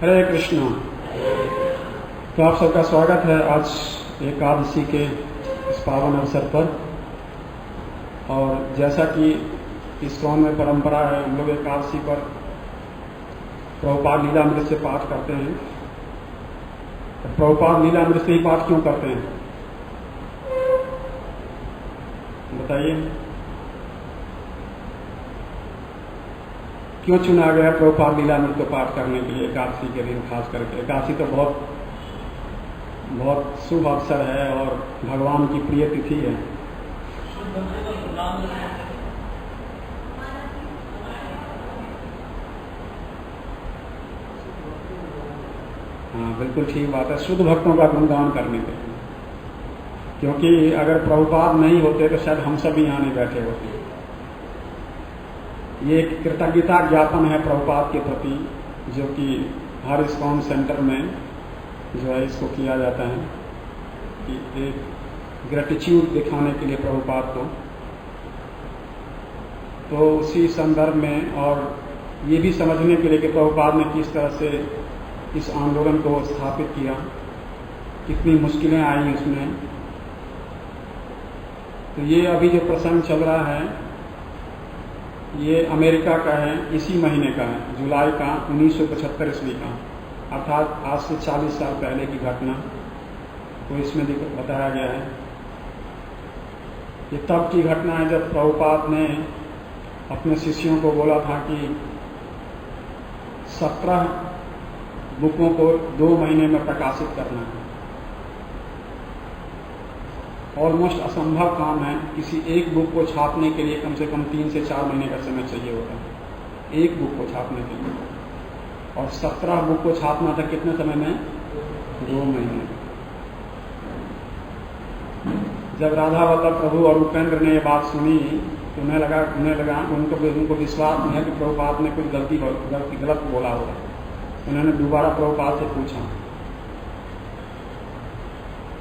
हरे कृष्णा। तो आप सबका स्वागत है आज एकादशी के इस पावन अवसर पर। और जैसा कि इस्कॉन में परंपरा है, हम लोग एकादशी पर प्रभुपाद लीलामृत से पाठ करते हैं। तो प्रभुपाद लीलामृत से ही पाठ क्यों करते हैं बताइए? क्यों चुना गया प्रभुपाद लीलामृत को पाठ करने के लिए एकादशी के दिन? खास करके एकादशी तो बहुत शुभ अवसर है और भगवान की प्रिय तिथि है। हाँ, बिल्कुल ठीक बात है। शुद्ध भक्तों का गुणगान करने के लिए, क्योंकि अगर प्रभुपाद नहीं होते तो शायद हम सब यहाँ नहीं बैठे होते। ये एक कृतज्ञता ज्ञापन है प्रभुपाद के प्रति, जो कि हर इस्कॉन सेंटर में जो है इसको किया जाता है कि एक ग्रेटिट्यूड दिखाने के लिए प्रभुपाद को। तो उसी संदर्भ में और ये भी समझने के लिए कि प्रभुपाद ने किस तरह से इस आंदोलन को स्थापित किया, कितनी मुश्किलें आई उसमें। तो ये अभी जो प्रसंग चल रहा है ये अमेरिका का है, इसी महीने का है, जुलाई का 1975 ईस्वी का, अर्थात आज से 40 साल पहले की घटना को इसमें बताया गया है। ये तब की घटना है जब प्रभुपाद ने अपने शिष्यों को बोला था कि 17 बुकों को 2 महीने में प्रकाशित करना है। ऑलमोस्ट असंभव काम है। किसी एक बुक को छापने के लिए कम से कम 3 से 4 महीने का समय चाहिए होता है, एक बुक को छापने के लिए। और 17 बुक को छापना था कितने समय में? 2 महीने। जब राधा वल्लभ प्रभु और उपेंद्र ने ये बात सुनी तो उन्हें लगा उनको विश्वास नहीं है कि प्रभुपाद ने कुछ गलत बोला होगा। उन्होंने दोबारा प्रभुपाद से पूछा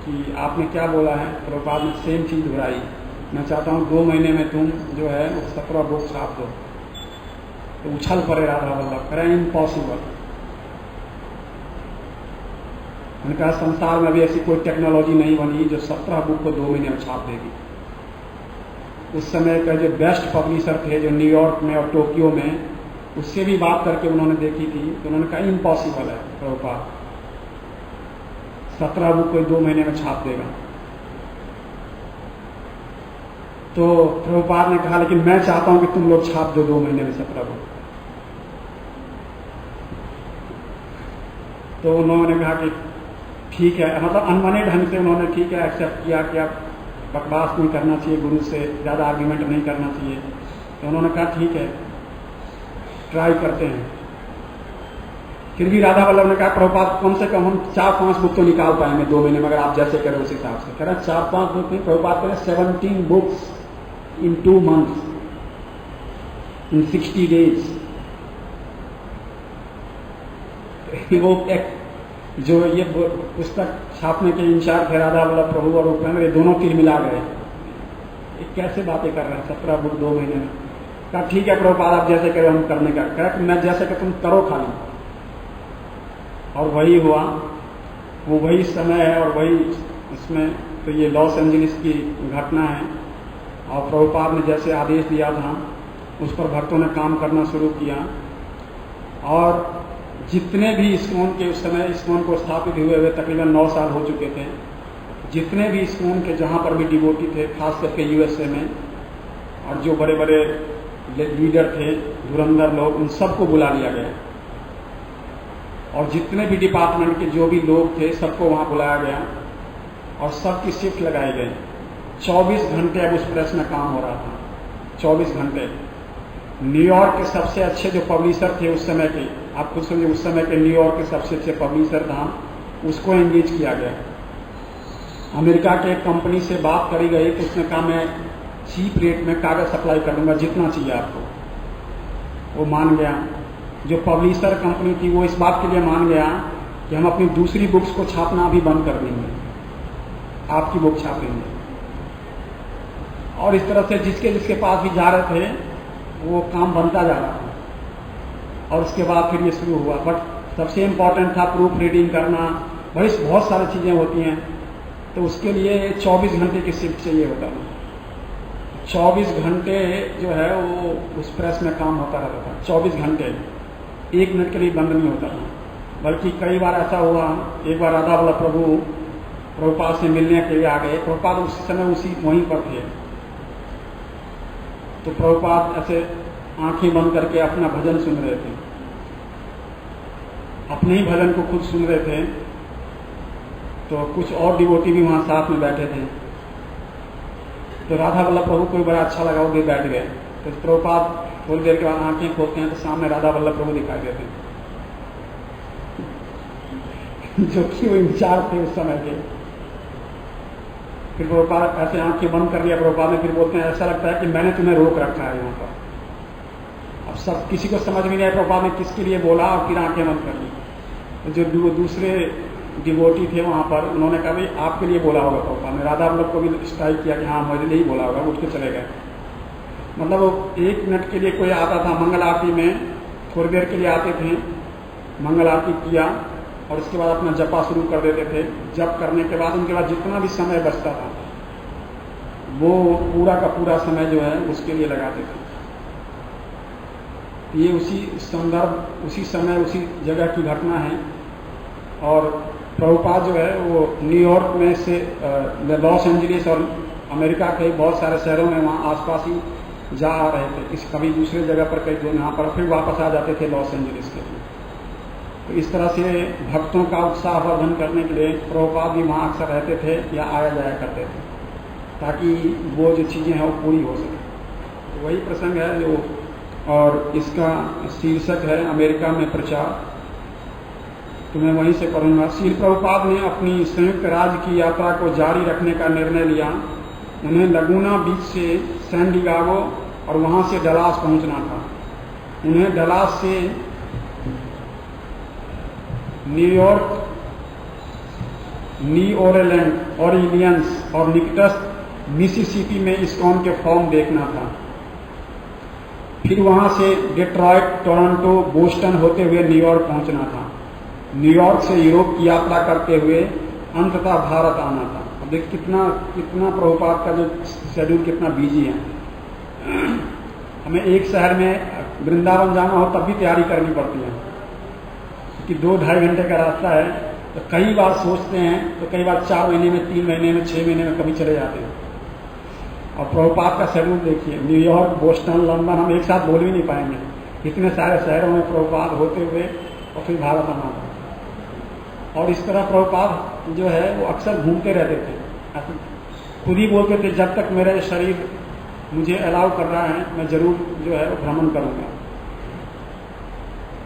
कि आपने क्या बोला है? प्रभुपाद ने सेम चीज दोहराई, मैं चाहता हूँ 2 महीने में तुम जो है 17 बुक छाप दो। तो उछल पड़े राधा वल्लभ, करें इम्पॉसिबल। उनका संसार में भी ऐसी कोई टेक्नोलॉजी नहीं बनी जो 17 बुक को 2 महीने में छाप देगी। उस समय का जो बेस्ट पब्लिशर थे जो न्यूयॉर्क में और टोक्यो में, उससे भी बात करके उन्होंने देखी थी तो उन्होंने कहा इम्पॉसिबल है प्रभुपाद, 17 बुक कोई 2 महीने में छाप देगा। तो प्रभुपाद ने कहा लेकिन मैं चाहता हूं कि तुम लोग छाप दो 2 महीने में 17 बुक। तो उन्होंने कहा कि ठीक है, मतलब अनमने ढंग से उन्होंने ठीक है एक्सेप्ट किया कि आप बकवास नहीं करना चाहिए, गुरु से ज्यादा आर्ग्यूमेंट नहीं करना चाहिए। तो उन्होंने कहा ठीक है, ट्राई करते हैं। फिर भी राधा वल्लभ ने कहा प्रभुपाद कम से कम हम 4-5 बुक तो निकाल पाएंगे 2 महीने में, अगर आप जैसे करें उस हिसाब से। कह रहे 4-5 बुक नहीं, प्रभुपाद करें 17 बुक्स इन 2 months, इन 60 days। वो एक जो ये पुस्तक छापने के इंचार्ज थे राधा वल्लभ प्रभु और उपेंद्र, ये दोनों तीर मिला गए। कैसे बातें कर रहे हैं, 17 बुक 2 महीने में? कहा ठीक है प्रभुपाद आप जैसे करें हम करने का। कहा मैं जैसे कि तुम करो खाली। और वही हुआ, वो वही समय है और वही इसमें। तो ये लॉस एंजलिस की घटना है और प्रभुपाद ने जैसे आदेश दिया था उस पर भक्तों ने काम करना शुरू किया। और जितने भी इस्कॉन के उस समय इस्कॉन को स्थापित हुए तकरीबन 9 साल हो चुके थे, जितने भी इस्कॉन के जहाँ पर भी डिवोटी थे, खास करके यूएसए में, और जो बड़े बड़े लीडर थे, धुरंधर लोग, उन सबको बुला लिया गया। और जितने भी डिपार्टमेंट के जो भी लोग थे सबको वहां बुलाया गया और सबकी शिफ्ट लगाई गई। 24 घंटे अब उस प्रेस में काम हो रहा था, 24 घंटे। न्यूयॉर्क के सबसे अच्छे जो पब्लिशर थे उस समय के, आप खुद समझिए उस समय के न्यूयॉर्क के सबसे अच्छे पब्लिशर था, उसको एंगेज किया गया। अमेरिका के एक कंपनी से बात करी गई तो उसने कहा मैं चीप रेट में कागज सप्लाई कर दूंगा, जितना चाहिए आपको। वो मान गया। जो पब्लिशर कंपनी थी वो इस बात के लिए मान गया कि हम अपनी दूसरी बुक्स को छापना भी बंद कर देंगे, आपकी बुक छापेंगे। और इस तरह से जिसके जिसके पास भी जा रहे थे वो काम बनता जा रहा था। और उसके बाद फिर ये शुरू हुआ। बट सबसे इम्पोर्टेंट था प्रूफ रीडिंग करना, बहुत सारी चीज़ें होती हैं। तो उसके लिए 24 घंटे की शिफ्ट चाहिए होता था। 24 घंटे जो है वो उस प्रेस में काम होता रहता था। 24 घंटे, 1 मिनट के लिए बंद नहीं होता था। बल्कि कई बार ऐसा हुआ, एक बार राधा वल्लभ प्रभु प्रभुपाद से मिलने के लिए आ गए। प्रभुपाद उस समय वहीं पर थे। तो प्रभुपाद ऐसे आंखें बंद करके अपना भजन सुन रहे थे, अपने ही भजन को खुद सुन रहे थे। तो कुछ और डिवोटी भी वहां साथ में बैठे थे। तो राधा वल्लभ प्रभु को बड़ा अच्छा लगा, वो भी बैठ गए। तो प्रभुपाद थोड़ी देर के बाद आंखें खोलते हैं तो सामने राधा वल्लभ प्रभु दिखाई देते हैं, जो कि वो इंचार्ज थे उस समय के। फिर प्रभुपाद ऐसे आंखें बंद कर लिया प्रभुपाद ने, फिर बोलते हैं ऐसा लगता है कि मैंने तुम्हें रोक रखा है यहाँ पर। अब सब किसी को समझ में नहीं आया प्रभुपाद ने किसके लिए बोला, और फिर आंखें बंद कर ली। जो दूसरे डिवोटी थे वहां पर, उन्होंने कहा भाई आपके लिए बोला होगा प्रभुपाद ने। राधा वल्लभ को भी स्ट्राइक किया कि हाँ मुझे लिए ही बोला होगा, उठ के चले गए। मतलब वो 1 मिनट के लिए कोई आता था मंगल आरती में, थोड़ी देर के लिए आते थे, मंगल आरती किया और उसके बाद अपना जपा शुरू कर देते थे। जप करने के बाद उनके बाद जितना भी समय बचता था वो पूरा का पूरा समय जो है उसके लिए लगाते थे। ये उसी संदर्भ, उसी समय, उसी जगह की घटना है। और प्रभुपाद जो है वो न्यूयॉर्क में से लॉस एंजलिस और अमेरिका के बहुत सारे शहरों में वहाँ आसपास ही जा आ रहे थे। कभी दूसरे जगह पर, कहीं यहाँ पर, फिर वापस आ जाते थे लॉस एंजलिस के लिए। तो इस तरह से भक्तों का उत्साह वर्धन करने के लिए प्रभुपाद भी वहाँ अक्सर रहते थे या आया जाया करते थे, ताकि वो जो चीज़ें हैं वो पूरी हो सके। तो वही प्रसंग है जो, और इसका शीर्षक है अमेरिका में प्रचार। तो मैं वहीं से पढ़ूंगा। श्री प्रभुपाद ने अपनी संयुक्त राज्य की यात्रा को जारी रखने का निर्णय लिया। उन्हें लगूना बीच से सैन डिएगो और वहां से डलास पहुंचना था। उन्हें डलास से न्यूयॉर्क, ऑरलियंस और निकटस्थ मिसिसिपी में इस्कॉन के फॉर्म देखना था। फिर वहां से डेट्रॉयट, टोरंटो, बोस्टन होते हुए न्यूयॉर्क पहुंचना था। न्यूयॉर्क से यूरोप की यात्रा करते हुए अंततः भारत आना था। अब देख कितना प्रभुपाद का जो शेड्यूल कितना बिजी है। हमें एक शहर में वृंदावन जाना हो तब भी तैयारी करनी पड़ती है, क्योंकि 2-2.5 घंटे का रास्ता है। तो कई बार सोचते हैं, तो कई बार 4 महीने में, 3 महीने में, 6 महीने में कभी चले जाते हैं। और प्रभुपाद का शेड्यूल देखिए, न्यूयॉर्क, बोस्टन, लंदन हम एक साथ बोल भी नहीं पाएंगे। इतने सारे शहरों में प्रभुपाद होते हुए और फिर भारत आना था। और इस तरह प्रभुपाद जो है वो अक्सर घूमते रहते थे। खुद ही बोलते थे जब तक मेरा शरीर मुझे अलाउ कर रहा है मैं जरूर जो है वो भ्रमण करूंगा।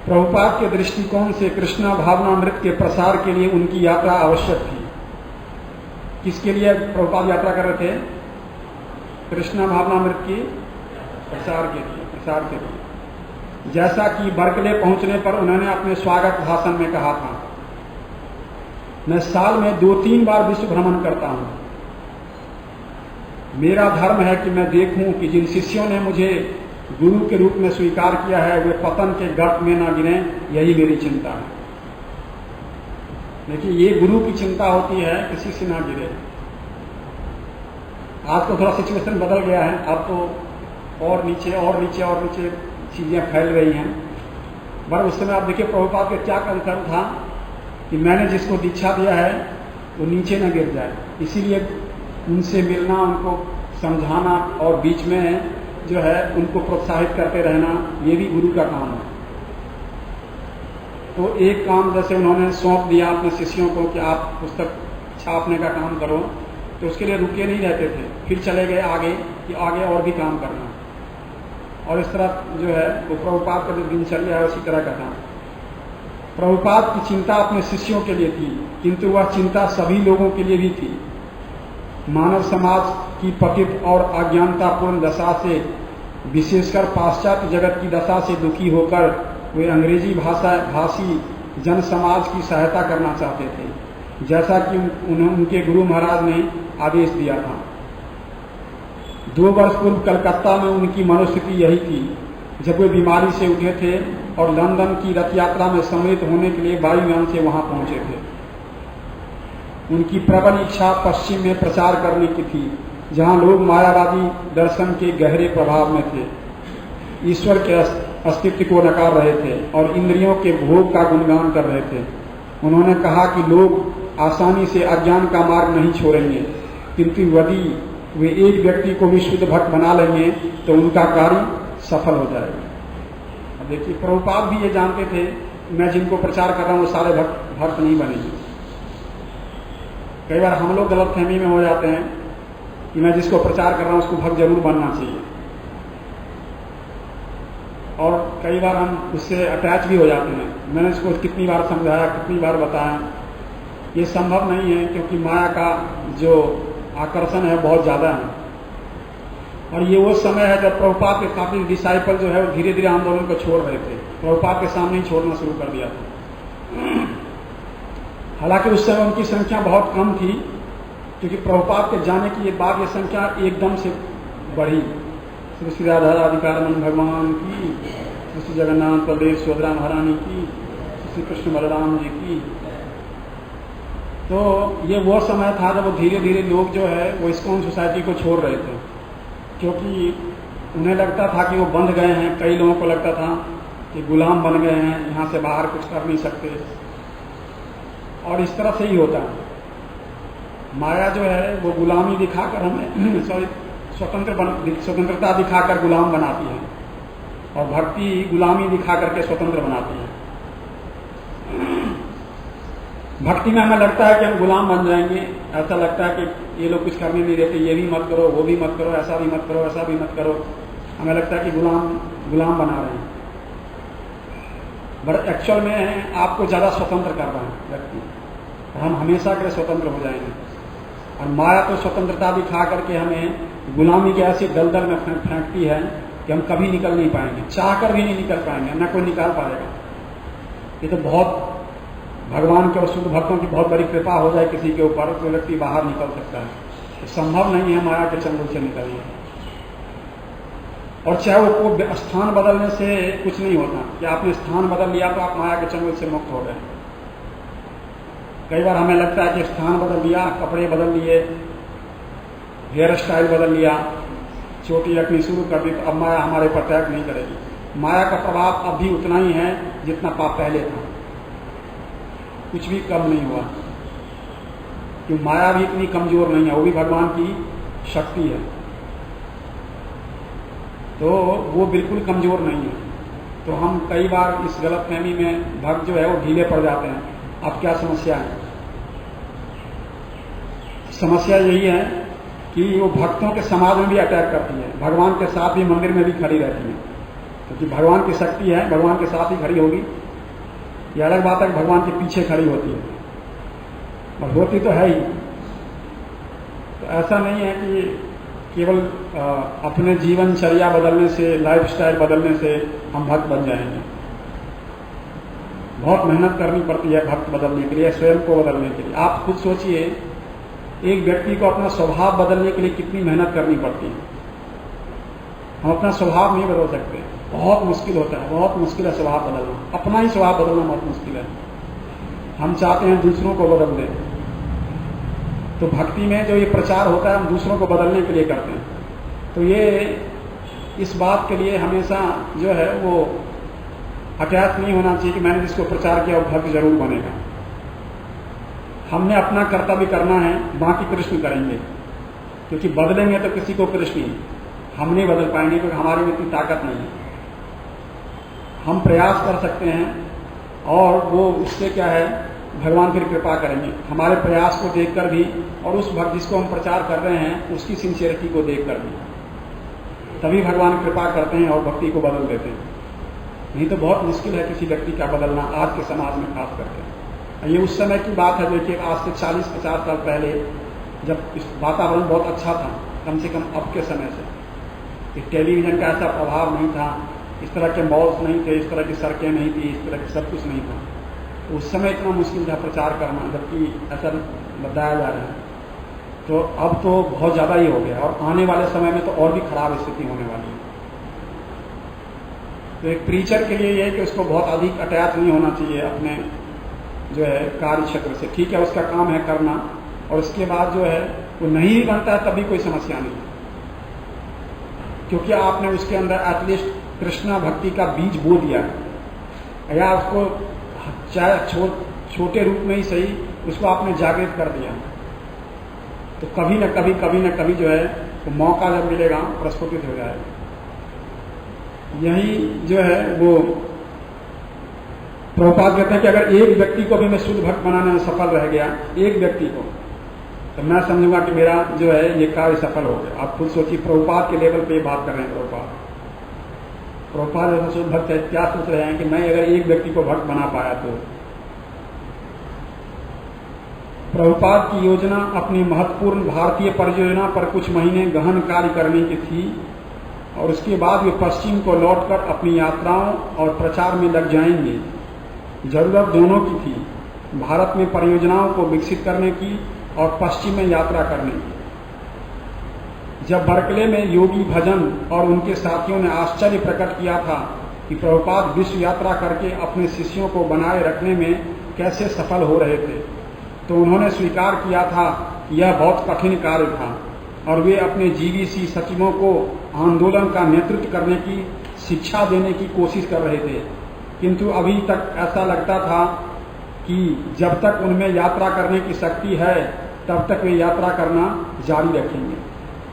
प्रभुपाद के दृष्टिकोण से कृष्णा भावनामृत के प्रसार के लिए उनकी यात्रा आवश्यक थी। किसके लिए प्रभुपाद यात्रा कर रहे थे? कृष्णा भावनामृत की प्रसार के लिए। जैसा कि बर्कले पहुंचने पर उन्होंने अपने स्वागत भाषण में कहा था, मैं साल में 2-3 बार विश्व भ्रमण करता हूं। मेरा धर्म है कि मैं देखूं कि जिन शिष्यों ने मुझे गुरु के रूप में स्वीकार किया है वे पतन के गर्त में ना गिरे, यही मेरी चिंता है। देखिए, ये गुरु की चिंता होती है किसी से ना गिरे। आज तो थोड़ा सिचुएशन बदल गया है, अब तो और नीचे चीजें फैल रही हैं। पर उस समय आप देखिए प्रभुपाद का क्या कंसर्न था कि मैंने जिसको दीक्षा दिया है वो नीचे न गिर जाए। इसीलिए उनसे मिलना, उनको समझाना और बीच में जो है उनको प्रोत्साहित करते रहना, ये भी गुरु का काम है। तो एक काम जैसे उन्होंने सौंप दिया अपने शिष्यों को कि आप पुस्तक छापने का काम करो, तो उसके लिए रुके नहीं रहते थे, फिर चले गए आगे कि आगे और भी काम करना। और इस तरह जो है वो प्रभुपाद का जो दिनचर्या है उसी तरह का था। प्रभुपाद की चिंता अपने शिष्यों के लिए थी, किंतु वह चिंता सभी लोगों के लिए भी थी। मानव समाज की पतित और अज्ञानतापूर्ण दशा से, विशेषकर पाश्चात्य जगत की दशा से दुखी होकर वे अंग्रेजी भाषी जन समाज की सहायता करना चाहते थे, जैसा कि उनके गुरु महाराज ने आदेश दिया था। 2 वर्ष पूर्व कलकत्ता में उनकी मनोस्थिति यही थी। जब वे बीमारी से उठे थे और लंदन की रथ यात्रा में सम्मिलित होने के लिए वायुयान से वहां पहुंचे थे। उनकी प्रबल इच्छा पश्चिम में प्रचार करने की थी, जहां लोग मायावादी दर्शन के गहरे प्रभाव में थे, ईश्वर के अस्तित्व को नकार रहे थे और इंद्रियों के भोग का गुणगान कर रहे थे। उन्होंने कहा कि लोग आसानी से अज्ञान का मार्ग नहीं छोड़ेंगे, किंतु यदि वे एक व्यक्ति को भी शुद्ध भक्त बना लेंगे तो उनका कार्य सफल हो जाएगा। अब देखिए, प्रभुपाद भी ये जानते थे, मैं जिनको प्रचार कर रहा हूं वो सारे भक्त नहीं बनेंगे। कई बार हम लोग गलतफहमी में हो जाते हैं कि मैं जिसको प्रचार कर रहा हूं उसको भक्त जरूर बनना चाहिए, और कई बार हम उससे अटैच भी हो जाते हैं। मैंने इसको कितनी बार समझाया, कितनी बार बताया, ये संभव नहीं है, क्योंकि माया का जो आकर्षण है बहुत ज्यादा है। और ये वो समय है जब प्रभुपाद के काफी डिसाइपल जो है वो धीरे धीरे आंदोलन को छोड़ रहे थे, प्रभुपाद के सामने ही छोड़ना शुरू कर दिया था। हालांकि उस समय उनकी संख्या बहुत कम थी, क्योंकि प्रभुपाद के जाने की बाद ये संख्या एकदम से बढ़ी। श्री राधा राधिकारमन भगवान की, श्री जगन्नाथ बलदेव सुभद्रा महारानी की, श्री कृष्ण बलराम जी की। तो ये वो समय था जब वो धीरे धीरे लोग जो है वो इस्कॉन सोसाइटी को छोड़ रहे थे, क्योंकि उन्हें लगता था कि वो बंध गए हैं। कई लोगों को लगता था कि गुलाम बन गए हैं, यहाँ से बाहर कुछ कर नहीं सकते। और इस तरह से ही होता है, माया जो है वो गुलामी दिखाकर हमें स्वतंत्रता दिखाकर गुलाम बनाती है, और भक्ति गुलामी दिखा करके स्वतंत्र बनाती है। भक्ति में हमें लगता है कि हम गुलाम बन जाएंगे, ऐसा लगता है कि ये लोग कुछ करने नहीं देते, ये भी मत करो, वो भी मत करो, ऐसा भी मत करो, ऐसा भी मत करो। हमें लगता है कि गुलाम बना रहे हैं, बट एक्चुअल में आपको ज्यादा स्वतंत्र कर रहा है व्यक्ति। हम हमेशा के लिए स्वतंत्र हो जाएंगे, और माया तो स्वतंत्रता दिखा करके हमें गुलामी के ऐसे दलदल में फेंकती है कि हम कभी निकल नहीं पाएंगे, चाहकर भी नहीं निकल पाएंगे, न कोई निकाल पाएगा। ये तो बहुत भगवान के और शुद्ध भक्तों की बहुत बड़ी कृपा हो जाए किसी के ऊपर तो व्यक्ति बाहर निकल सकता है। तो संभव नहीं है माया के चंगुल से निकलना। और चाहे वो स्थान बदलने से कुछ नहीं होता कि आपने स्थान बदल लिया तो आप माया के चंगुल से मुक्त हो गए। कई बार हमें लगता है कि स्थान बदल लिया, कपड़े बदल लिए, हेयर स्टाइल बदल लिया, चोटी रखनी शुरू कर दी, तो अब माया हमारे पर अटैक नहीं करेगी। माया का प्रभाव अब भी उतना ही है जितना पाप पहले था, कुछ भी कम नहीं हुआ, क्योंकि माया भी इतनी कमजोर नहीं है, वो भी भगवान की शक्ति है, तो वो बिल्कुल कमजोर नहीं है। तो हम कई बार इस गलतफहमी में भक्त जो है वो ढीले पड़ जाते हैं। अब क्या समस्या है? समस्या यही है कि वो भक्तों के समाज में भी अटैक करती है, भगवान के साथ भी मंदिर में भी खड़ी रहती है, क्योंकि भगवान की शक्ति है, भगवान के साथ ही खड़ी होगी। ये अलग बात है कि भगवान के पीछे खड़ी होती है, और होती तो है ही। तो ऐसा नहीं है कि केवल अपने जीवनचर्या बदलने से, लाइफस्टाइल बदलने से हम भक्त बन जाएंगे। बहुत मेहनत करनी पड़ती है भक्त बदलने के लिए, स्वयं को बदलने के लिए। आप खुद सोचिए, एक व्यक्ति को अपना स्वभाव बदलने के लिए कितनी मेहनत करनी पड़ती है। हम अपना स्वभाव नहीं बदल सकते, बहुत मुश्किल होता है, बहुत मुश्किल है स्वभाव बदलना। अपना ही स्वभाव बदलना बहुत मुश्किल है। हम चाहते हैं दूसरों को बदल दें, तो भक्ति में जो ये प्रचार होता है हम दूसरों को बदलने के लिए करते हैं। तो ये इस बात के लिए हमेशा जो है वो अटैच नहीं होना चाहिए कि मैंने जिसको प्रचार किया वो भक्त जरूर बनेगा। हमने अपना कर्तव्य करना है, बाकी कृष्ण करेंगे, क्योंकि बदलेंगे तो किसी को कृष्ण ही, हम नहीं बदल पाएंगे, क्योंकि हमारे में इतनी ताकत नहीं है। हम प्रयास कर सकते हैं, और वो उससे क्या है, भगवान फिर कृपा करेंगे हमारे प्रयास को देखकर भी, और उस भक्त जिसको हम प्रचार कर रहे हैं उसकी सिंसियरिटी को देखकर भी, तभी भगवान कृपा करते हैं और भक्ति को बदल देते हैं। नहीं तो बहुत मुश्किल है किसी व्यक्ति का बदलना, आज के समाज में खास करके। ये उस समय की बात है, देखिए आज से 40-50 साल पहले, जब इस वातावरण बहुत अच्छा था, कम से कम अब के समय से। टेलीविजन का ऐसा प्रभाव नहीं था, इस तरह के मॉल्स नहीं थे, इस तरह की सड़कें नहीं थी, इस तरह की सब कुछ नहीं था। तो उस समय इतना मुश्किल था प्रचार करना, जबकि ऐसा बताया जा रहा है। तो अब तो बहुत ज़्यादा ही हो गया, और आने वाले समय में तो और भी खराब स्थिति होने वाली है। तो एक प्रीचर के लिए ये है कि उसको बहुत अधिक अटैच नहीं होना चाहिए अपने जो है कार्य क्षेत्र से। ठीक है, उसका काम है करना, और उसके बाद जो है वो नहीं बनता है तभी कोई समस्या नहीं, क्योंकि आपने उसके अंदर एटलीस्ट कृष्णा भक्ति का बीज बो दिया है, या उसको चाहे छोटे रूप में ही सही उसको आपने जागृत कर दिया। तो कभी न कभी जो है वो मौका जब मिलेगा प्रस्फुटित हो जाएगा। यही जो है वो प्रभुपाद कहते हैं कि अगर एक व्यक्ति को भी मैं शुद्ध भक्त बनाने में सफल रह गया, एक व्यक्ति को, तो मैं समझूंगा कि मेरा जो है ये कार्य सफल हो गया। आप खुद सोचिए, प्रभुपाद के लेवल पे बात कर रहे हैं। प्रभुपाद शुद्ध भक्त क्या सोच रहे हैं कि मैं अगर एक व्यक्ति को भक्त बना पाया तो। प्रभुपाद की योजना अपनी महत्वपूर्ण भारतीय परियोजना पर कुछ महीने गहन कार्य करने की थी, और उसके बाद वे पश्चिम को लौटकर अपनी यात्राओं और प्रचार में लग जाएंगे। जरूरत दोनों की थी, भारत में परियोजनाओं को विकसित करने की और पश्चिम में यात्रा करने की। जब बर्कले में योगी भजन और उनके साथियों ने आश्चर्य प्रकट किया था कि प्रभुपाद विश्व यात्रा करके अपने शिष्यों को बनाए रखने में कैसे सफल हो रहे थे, तो उन्होंने स्वीकार किया था कि यह बहुत कठिन कार्य था, और वे अपने जीवीसी सचिवों को आंदोलन का नेतृत्व करने की शिक्षा देने की कोशिश कर रहे थे। किंतु अभी तक ऐसा लगता था कि जब तक उनमें यात्रा करने की शक्ति है तब तक वे यात्रा करना जारी रखेंगे।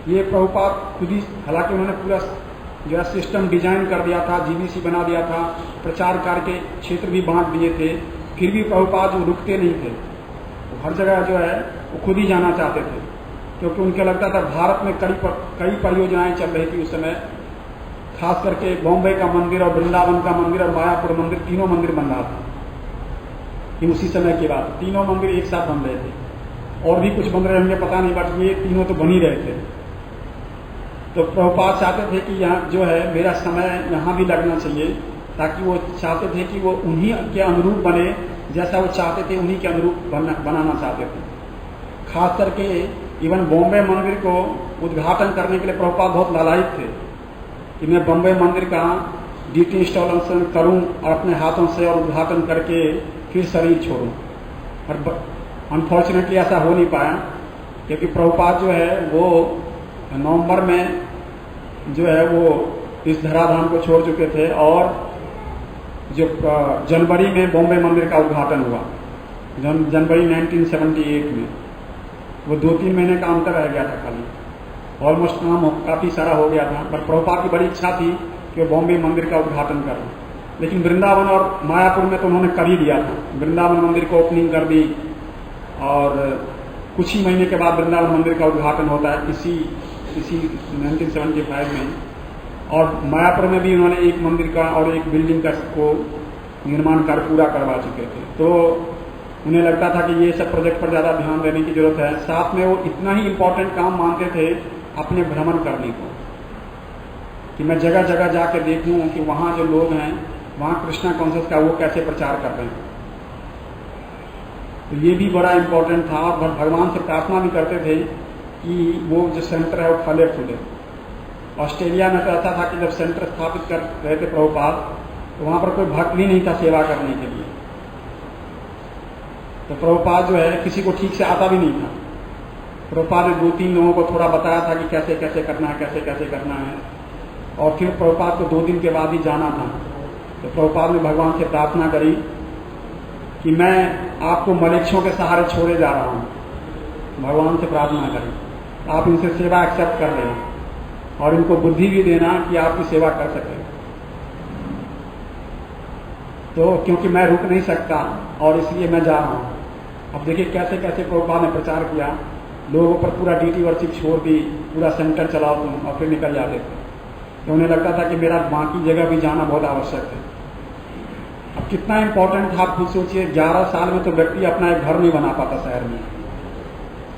ये प्रभुपाद खुद ही, हालांकि उन्होंने पूरा जो है सिस्टम डिजाइन कर दिया था, जीवीसी बना दिया था, प्रचार कार्य के क्षेत्र भी बांट दिए थे, फिर भी प्रभुपाद जो रुकते नहीं थे, हर जगह जो है वो खुद ही जाना चाहते थे, क्योंकि उनको लगता था भारत में कई परियोजनाएं चल रही थी उस समय। खास करके बॉम्बे का मंदिर और वृंदावन का मंदिर और मायापुर मंदिर, तीनों मंदिर बन रहा था कि उसी समय की बात, तीनों मंदिर एक साथ बन रहे थे, और भी कुछ बन रहे होंगे पता नहीं, बट ये तीनों तो बन ही रहे थे। तो प्रभुपाद चाहते थे कि यहाँ जो है मेरा समय यहाँ भी लगना चाहिए, ताकि वो चाहते थे कि वो उन्हीं के अनुरूप बने, जैसा वो चाहते थे उन्हीं के अनुरूप बनाना चाहते थे। खास करके इवन बॉम्बे मंदिर को उद्घाटन करने के लिए प्रभुपाद बहुत लालायित थे कि मैं बॉम्बे मंदिर का डीटी इंस्टॉलेशन करूं और अपने हाथों से और उद्घाटन करके फिर शरीर छोड़ूं। और अनफॉर्चुनेटली ऐसा हो नहीं पाया, क्योंकि प्रभुपाद जो है वो नवंबर में जो है वो इस धराधाम को छोड़ चुके थे, और जो जनवरी में बॉम्बे मंदिर का उद्घाटन हुआ, जनवरी 1978 में, वो 2-3 महीने का अंतर रह गया था खाली, ऑलमोस्ट काम काफी सारा हो गया था। पर प्रभुपाद की बड़ी इच्छा थी कि वो बॉम्बे मंदिर का उद्घाटन करें, लेकिन वृंदावन और मायापुर में तो उन्होंने कर ही दिया था। वृंदावन मंदिर को ओपनिंग कर दी, और कुछ ही महीने के बाद वृंदावन मंदिर का उद्घाटन होता है इसी 1975 में, और मायापुर में भी उन्होंने एक मंदिर का और एक बिल्डिंग का को निर्माण कार्य पूरा करवा चुके थे। तो उन्हें लगता था कि ये सब प्रोजेक्ट पर ज़्यादा ध्यान देने की जरूरत है। साथ में वो इतना ही इम्पोर्टेंट काम मानते थे अपने भ्रमण करने को, कि मैं जगह जगह जाके देखूं कि वहाँ जो लोग हैं वहाँ कृष्णा कॉन्शियस का वो कैसे प्रचार कर रहे हैं। तो ये भी बड़ा इम्पोर्टेंट था, और भगवान से प्रार्थना भी करते थे कि वो जो सेंटर है वो फले फूले। ऑस्ट्रेलिया में तो ऐसा था कि जब सेंटर स्थापित कर रहे थे प्रभुपाद, तो वहाँ पर कोई भक्त भी नहीं था सेवा करने के लिए। तो प्रभुपाद जो है किसी को ठीक से आता भी नहीं था। प्रभुपाद ने 2-3 लोगों को थोड़ा बताया था कि कैसे कैसे करना है, कैसे कैसे करना है, और फिर प्रभुपाद को 2 दिन के बाद ही जाना था। तो प्रभुपाद ने भगवान से प्रार्थना करी कि मैं आपको मलेच्छों के सहारे छोड़े जा रहा हूँ। भगवान से प्रार्थना करी, आप इनसे सेवा एक्सेप्ट कर लें और इनको बुद्धि भी देना कि आपकी सेवा कर सके। तो क्योंकि मैं रुक नहीं सकता और इसलिए मैं जा रहा हूँ। अब देखिए कैसे कैसे प्रभुपाद ने प्रचार किया, लोगों पर पूरा डीटी वर्शिप छोड़ दी, पूरा सेंटर चलाओ तुम, और फिर निकल जाते थे। तो उन्हें लगता था कि मेरा बाकी जगह भी जाना बहुत आवश्यक है। अब कितना इंपॉर्टेंट था आप खुद सोचिए, 11 साल में तो व्यक्ति अपना एक घर नहीं बना पाता शहर में,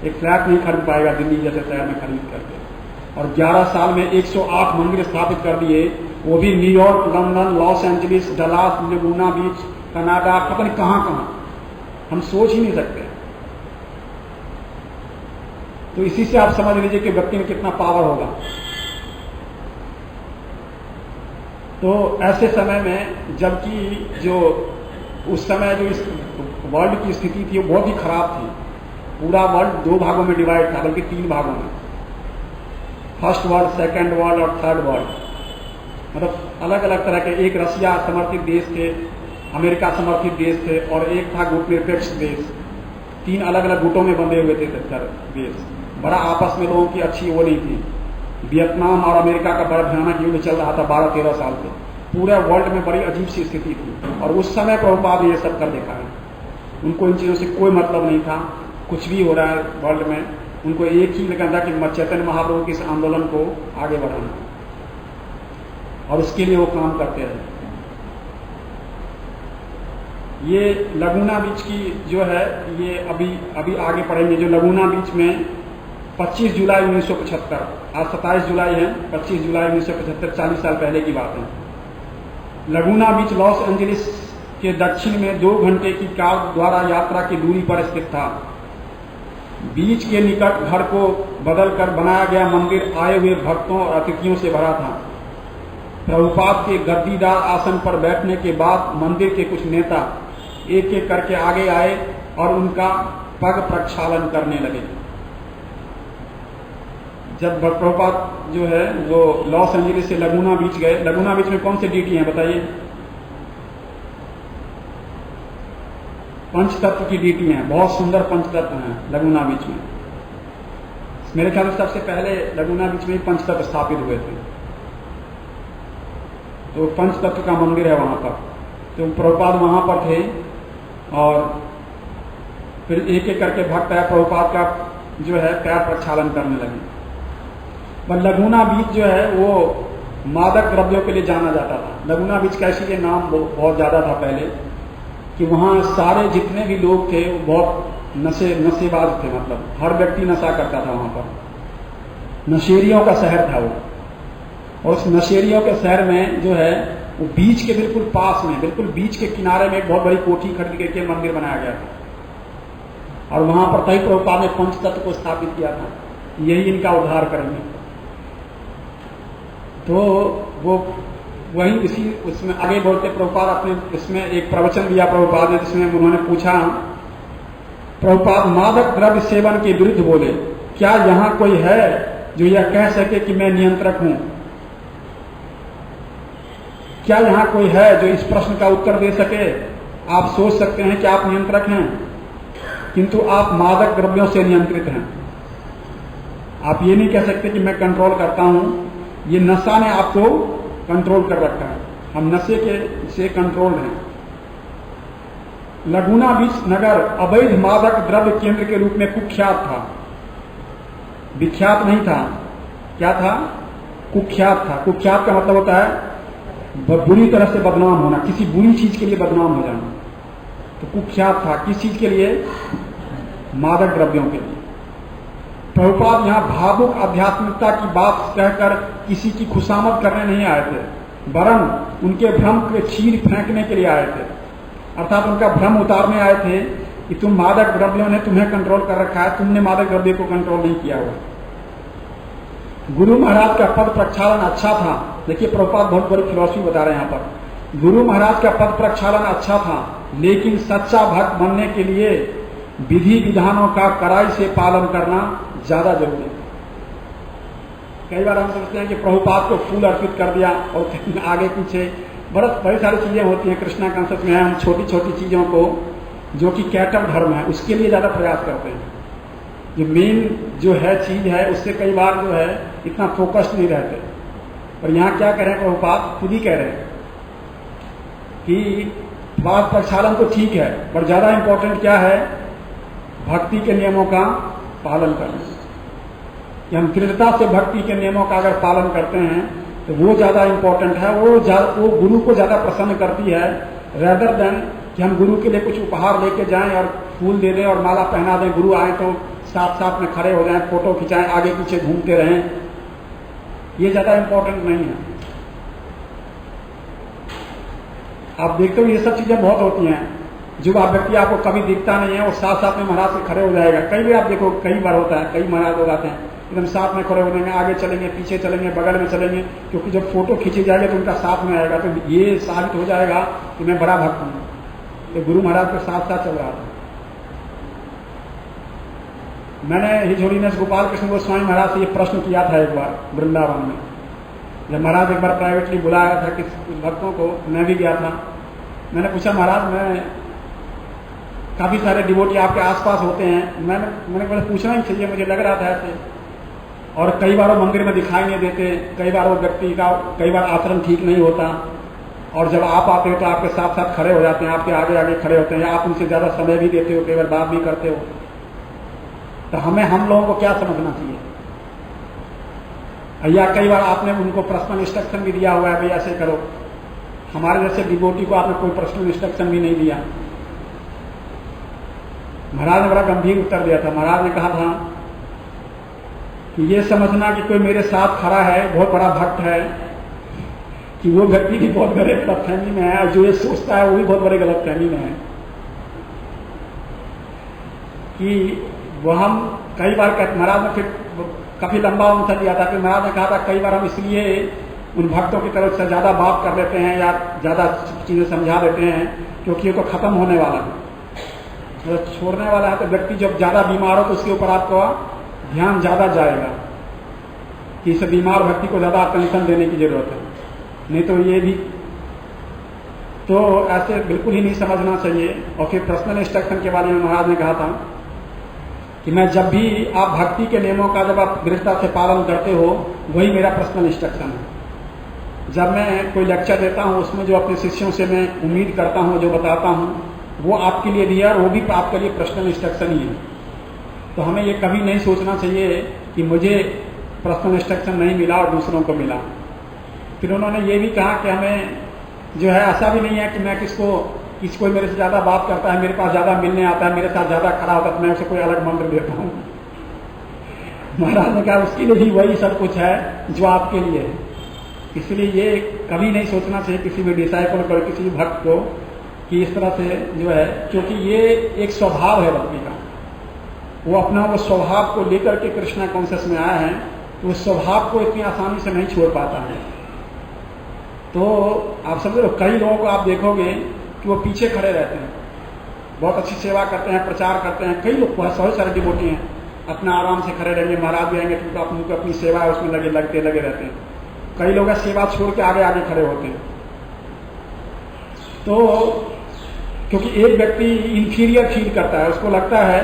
एक फ्लैट नहीं खरीद पाएगा दिल्ली जैसे शहर में खरीद करके। और 11 साल में 108 मंदिर स्थापित कर दिए, वो भी New York, London, Los Angeles, Dallas, Laguna Beach, Canada, पता नहीं कहां कहां, हम सोच ही नहीं सकते। तो इसी से आप समझ लीजिए कि व्यक्ति में कितना पावर होगा। तो ऐसे समय में जबकि जो उस समय जो इस वर्ल्ड की स्थिति थी वो बहुत ही खराब थी। पूरा वर्ल्ड 2 भागों में डिवाइड था, बल्कि 3 भागों में, फर्स्ट वर्ल्ड, सेकंड वर्ल्ड और थर्ड वर्ल्ड। मतलब अलग अलग तरह के, एक रशिया समर्थित देश थे, अमेरिका समर्थित देश थे, और एक था गुट निरपेक्ष देश। 3 अलग अलग गुटों में बंधे हुए थे देश। बड़ा आपस में लोगों की अच्छी वो नहीं थी। वियतनाम और अमेरिका का बड़ा भयानक युद्ध चल रहा था 12-13 साल से। पूरे वर्ल्ड में बड़ी अजीब सी स्थिति थी, और उस समय प्रभुपाद ने ये सब कर देखा है। उनको इन चीजों से कोई मतलब नहीं था। कुछ भी हो रहा है वर्ल्ड में, उनको एक ही लगा था कि चैतन्य महाप्रभु के इस आंदोलन को आगे बढ़ाना, और उसके लिए वो काम करते रहे। ये लगुना बीच की जो है, ये अभी आगे पढ़ेंगे। जो लगुना बीच में 25 जुलाई 1975, आज 27 जुलाई है, 25 जुलाई 1975, 40 साल पहले की बात है। लगुना बीच लॉस एंजलिस के दक्षिण में 2 घंटे की कार द्वारा यात्रा की दूरी पर स्थित था। बीच के निकट घर को बदलकर बनाया गया मंदिर आए हुए भक्तों और अतिथियों से भरा था। प्रभुपाद के गद्दीदार आसन पर बैठने के बाद मंदिर के कुछ नेता एक एक करके आगे आए और उनका पग प्रक्षालन करने लगे। जब प्रभुपाद जो है वो लॉस एंजलिस से लगुना बीच गए, लगुना बीच में कौन से डीटी हैं बताइए? 5 तत्व की डीटी हैं, बहुत सुंदर 5 तत्व हैं लगुना बीच में। मेरे ख्याल से सबसे पहले लगुना बीच में 5 तत्व स्थापित हुए थे। तो 5 तत्व का मंदिर है वहां पर। तो प्रभुपाद वहां पर थे, और फिर एक एक करके भक्त आया, प्रभुपाद का जो है पैर प्रक्षालन करने लगे। पर लगुना बीच जो है वो मादक द्रव्यों के लिए जाना जाता था। लगुना बीच का इसीलिए नाम बहुत ज्यादा था पहले, कि वहां सारे जितने भी लोग थे वो बहुत नशेबाज थे। मतलब हर व्यक्ति नशा करता था वहां पर। नशेरियों का शहर था वो, और उस नशेरियों के शहर में जो है वो बीच के बिल्कुल पास में, बिल्कुल बीच के किनारे में एक बहुत बड़ी कोठी खरीद करके मंदिर बनाया गया था, और वहां पर तभी प्रभुपाद ने 5 तत्व को स्थापित किया था, यही इनका उद्धार करेंगे। तो वो वही इसी उसमें आगे बोलते प्रभुपाद अपने इसमें एक प्रवचन दिया प्रभुपाद ने, जिसमें उन्होंने पूछा, प्रभुपाद मादक द्रव्य सेवन के विरुद्ध बोले, क्या यहां कोई है जो यह कह सके कि मैं नियंत्रक हूं? क्या यहां कोई है जो इस प्रश्न का उत्तर दे सके? आप सोच सकते हैं कि आप नियंत्रक हैं, किंतु आप मादक द्रव्यों से नियंत्रित हैं। आप ये नहीं कह सकते कि मैं कंट्रोल करता हूं, ये नशा ने आपको कंट्रोल कर रखा है। हम नशे के से कंट्रोल हैं। लगुना बीच नगर अवैध मादक द्रव्य केंद्र के रूप में कुख्यात था। विख्यात नहीं था, क्या था? कुख्यात था। कुख्यात का मतलब होता है बुरी तरह से बदनाम होना, किसी बुरी चीज के लिए बदनाम हो जाना। तो कुख्यात था किस चीज के लिए? मादक द्रव्यों के लिए। प्रभुपाद यहां भावुक आध्यात्मिकता की बात कहकर किसी की खुशामद करने नहीं आए थे, वरन उनके भ्रम के चीर फेंकने के लिए आए थे। अर्थात उनका भ्रम उतारने आए थे कि तुम मादक द्रव्यों ने तुम्हें कंट्रोल कर रखा है, तुमने मादक द्रव्य को कंट्रोल नहीं किया हुआ। गुरु महाराज का पद प्रक्षालन अच्छा था। देखिए प्रभुपाद बहुत बड़ी फिलॉसफी बता रहे हैं यहाँ पर। गुरु महाराज का पद प्रक्षालन अच्छा था, लेकिन सच्चा भक्त बनने के लिए विधि विधानों का कड़ाई से पालन करना ज्यादा जरूरी है। कई बार हम सोचते हैं कि प्रभुपाद को फूल अर्पित कर दिया और आगे पीछे बड़ी सारी चीजें होती हैं कृष्णा कॉन्सेप्ट में। हम छोटी छोटी चीजों को, जो कि कैटम धर्म है, उसके लिए ज्यादा प्रयास करते हैं। जो मेन जो है चीज है उससे कई बार जो है इतना फोकस्ड नहीं रहते। और यहाँ क्या कह रहे हैं प्रभुपाद? खुद ही कह रहे हैं कि वाद प्रक्षालन तो ठीक है, पर ज्यादा इंपॉर्टेंट क्या है? भक्ति के नियमों का पालन करना। कि हम दृढ़ता से भक्ति के नियमों का अगर पालन करते हैं तो वो ज्यादा इंपॉर्टेंट है। वो गुरु को ज्यादा प्रसन्न करती है, रेदर देन कि हम गुरु के लिए कुछ उपहार लेके जाएं और फूल दे दें और माला पहना दें, गुरु आए तो साथ साथ में खड़े हो जाएं, फोटो खिंचाएं, आगे पीछे घूमते रहें। ये ज्यादा इंपॉर्टेंट नहीं है। आप देखते हो ये सब चीजें बहुत होती हैं। जो व्यक्ति आपको कभी दिखता नहीं है, वो साथ साथ में महाराज से खड़े हो जाएगा। कई बार आप देखो, कई बार होता है, कई महाराज लोग आते हैं, एकदम साथ में खड़े हो जाएंगे, आगे चलेंगे, पीछे चलेंगे, बगल में चलेंगे, क्योंकि जब फोटो खींची जाएगी तो उनका साथ में आएगा, तो ये साबित हो जाएगा कि मैं बड़ा भक्त हूँ। तो गुरु महाराज के साथ साथ चल रहा था। मैंने हिज होलीनेस गोपाल कृष्ण गोस्वामी महाराज से ये प्रश्न किया था एक बार वृंदावन में, जब महाराज एक बार प्राइवेटली बुलाया था कि कुछ भक्तों को, मैं भी गया था। मैंने पूछा, महाराज मैं काफी सारे डिवोटी आपके आसपास होते हैं, मैंने पूछना ही चाहिए, मुझे लग रहा था ऐसे, और कई बार वो मंदिर में दिखाई नहीं देते, कई बार वो व्यक्ति का कई बार आचरण ठीक नहीं होता, और जब आप आते हो तो आपके साथ साथ खड़े हो जाते हैं, आपके आगे आगे खड़े होते हैं, या आप उनसे ज्यादा समय भी देते हो, कई बार बात भी करते हो। तो हम लोगों को क्या समझना चाहिए? या कई बार आपने उनको पर्सनल इंस्ट्रक्शन भी दिया हुआ है, भाई ऐसे करो। हमारे जैसे डिवोटी को आपने कोई पर्सनल इंस्ट्रक्शन भी नहीं दिया। महाराज ने बड़ा गंभीर उत्तर दिया था। महाराज ने कहा था कि ये समझना कि कोई मेरे साथ खड़ा है, बहुत बड़ा भक्त है, कि वो व्यक्ति भी बहुत बड़े गलतफहमी में है, जो ये सोचता है वो भी बहुत बड़े गलतफहमी में है। कि वो हम कई बार महाराज ने फिर काफी लंबा आंसर दिया था। फिर महाराज ने कहा था कई बार हम इसलिए उन भक्तों की तरफ से ज्यादा बात कर लेते हैं या ज्यादा चीजें समझा देते हैं, क्योंकि ये तो खत्म होने वाला है, तो छोड़ने वाला है। तो व्यक्ति जब ज्यादा बीमार हो तो उसके ऊपर आपका ध्यान ज्यादा जाएगा कि इस बीमार व्यक्ति को ज्यादा अटेंशन देने की जरूरत है, नहीं तो ये भी तो ऐसे बिल्कुल ही नहीं समझना चाहिए। और फिर पर्सनल इंस्ट्रक्शन के बारे में महाराज ने कहा था कि मैं जब भी आप भक्ति के नियमों का जब आप दृढ़ता से पालन करते हो, वही मेरा पर्सनल इंस्ट्रक्शन है। जब मैं कोई लेक्चर देता हूँ उसमें जो अपने शिष्यों से मैं उम्मीद करता हूँ, जो बताता हूँ, वो आपके लिए दिया और वो भी आपके लिए पर्सनल इंस्ट्रक्शन ही है। तो हमें ये कभी नहीं सोचना चाहिए कि मुझे पर्सनल इंस्ट्रक्शन नहीं मिला और दूसरों को मिला। फिर उन्होंने ये भी कहा कि हमें जो है ऐसा भी नहीं है कि मैं कोई मेरे से ज्यादा बात करता है, मेरे पास ज्यादा मिलने आता है, मेरे साथ ज्यादा खड़ा होता है, तो मैं उसे कोई अलग मंत्र देता हूँ। महाराज ने कहा उसके लिए भी वही सब कुछ है जो आपके लिए है। इसलिए ये कभी नहीं सोचना चाहिए किसी भी डिसाइपल को, किसी भी भक्त को, कि इस तरह से जो है, क्योंकि ये एक स्वभाव है भक्ति का। वो अपना वो स्वभाव को लेकर के कृष्णा कॉन्शियस में आया है, तो उस स्वभाव को इतनी आसानी से नहीं छोड़ पाता है। तो आप समझ लो, कई लोगों को आप देखोगे कि वो पीछे खड़े रहते हैं, बहुत अच्छी सेवा करते हैं, प्रचार करते हैं। कई लोग बहुत सारे डिवोटी हैं, अपना आराम से खड़े रहेंगे, महाराज भी आएंगे तो उनको अपनी सेवा है उसमें लगे रहते हैं। कई लोग सेवा छोड़ के आगे आगे खड़े होते हैं। तो क्योंकि एक व्यक्ति इंफीरियर फील करता है, उसको लगता है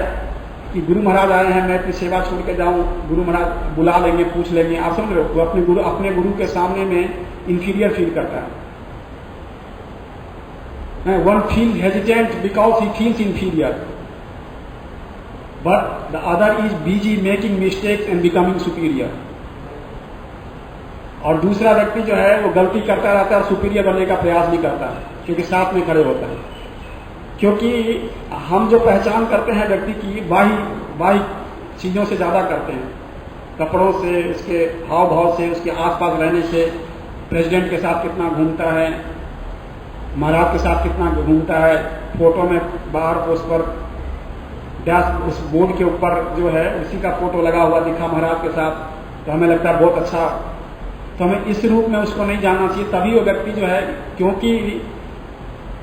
कि गुरु महाराज आए हैं, मैं अपनी सेवा छोड़ के जाऊं, गुरु महाराज बुला लेंगे, पूछ लेंगे। आप समझ रहे हो, वो अपने गुरु के सामने में इंफीरियर फील करता है। One feels hesitant because he feels inferior, but the other is busy making mistakes and becoming superior. और दूसरा व्यक्ति जो है वो गलती करता रहता है और सुपीरियर बनने का प्रयास भी करता है, क्योंकि साथ में खड़े होता है। क्योंकि हम जो पहचान करते हैं व्यक्ति की बाही चीजों से ज्यादा करते हैं, कपड़ों से, उसके हाव भाव से, उसके आसपास रहने से, प्रेसिडेंट के साथ कितना घूमता है, महाराज के साथ कितना घूमता है, फोटो में बाहर उस पर उस बोर्ड के ऊपर जो है उसी का फोटो लगा हुआ दिखा महाराज के साथ, तो हमें लगता है बहुत अच्छा। तो हमें इस रूप में उसको नहीं जानना चाहिए। तभी वो व्यक्ति जो है, क्योंकि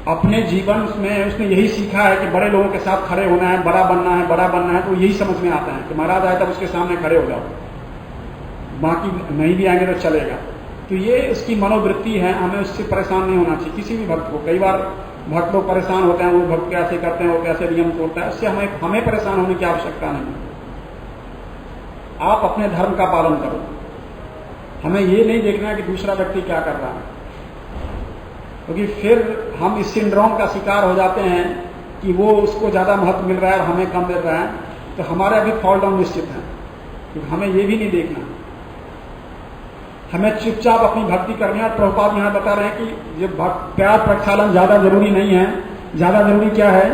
अपने जीवन में उसने यही सीखा है कि बड़े लोगों के साथ खड़े होना है, बड़ा बनना है, तो यही समझ में आता है कि महाराज आए तब उसके सामने खड़े हो जाओ, बाकी नहीं भी आएंगे तो चलेगा। तो ये उसकी मनोवृत्ति है, हमें उससे परेशान नहीं होना चाहिए किसी भी भक्त को। कई बार भक्त लोग परेशान होते हैं, वो भक्त कैसे करते हैं, वो कैसे नियम तोड़ता है, उससे हमें परेशान होने की आवश्यकता नहीं। आप अपने धर्म का पालन करो, हमें ये नहीं देखना है कि दूसरा व्यक्ति क्या कर रहा है, क्योंकि फिर हम इस सिंड्रोम का शिकार हो जाते हैं कि वो उसको ज्यादा महत्व मिल रहा है और हमें कम मिल रहा है, तो हमारे अभी फॉल डाउन निश्चित है। क्योंकि हमें ये भी नहीं देखना, हमें चुपचाप अपनी भक्ति करनी है। प्रभुपाद यहाँ बता रहे हैं कि ये प्यार प्रक्षालन ज्यादा जरूरी नहीं है, ज्यादा जरूरी क्या है,